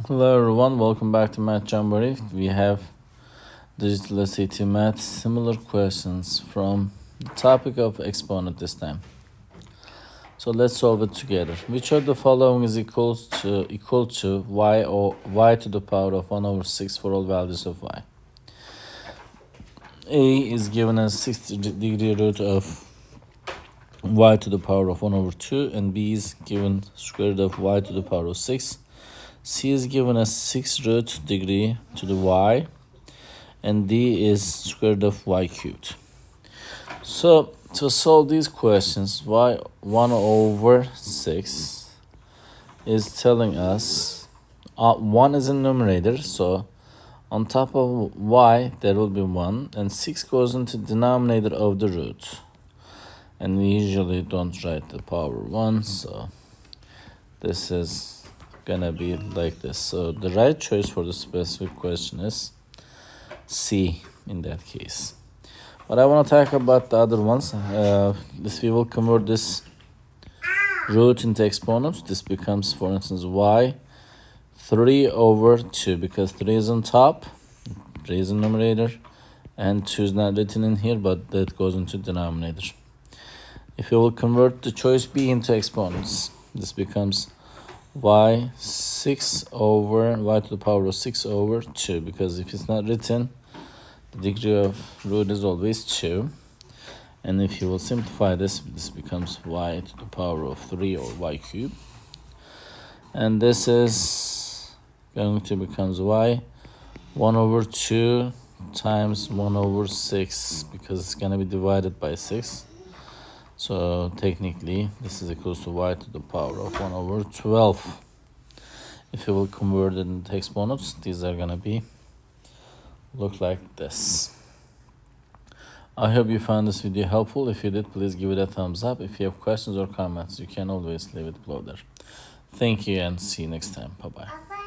Hello everyone, welcome back to Math Jamboree. We have digital SAT math similar questions from the topic of exponent this time. So let's solve it together. Which of the following is equal to y or y to the power of 1 over 6 for all values of y? A is given as 60-degree root of y to the power of 1 over 2, and B is given square root of y to the power of 6. C is given as 6 root degree to the y, and D is square root of y cubed. So to solve these questions, y 1 over 6 is telling us 1 is in numerator, so on top of y there will be 1, and 6 goes into denominator of the root. And we usually don't write the power 1, so this is gonna be like this. So the right choice for the specific question is C in that case. But I want to talk about the other ones. We will convert this root into exponents. This becomes, for instance, y 3 over 2, because 3 is on top, 3 is in numerator, and 2 is not written in here, but that goes into denominator. If you will convert the choice B into exponents, this becomes y 6 over y to the power of 6 over 2, because if it's not written, the degree of root is always 2. And if you will simplify this, this becomes y to the power of 3 or y cubed. And this is going to become y 1 over 2 times 1 over 6, because it's going to be divided by 6. So technically, this is equal to y to the power of 1 over 12. If you will convert it into exponents, these are going to look like this. I hope you found this video helpful. If you did, please give it a thumbs up. If you have questions or comments, you can always leave it below there. Thank you and see you next time. Bye-bye.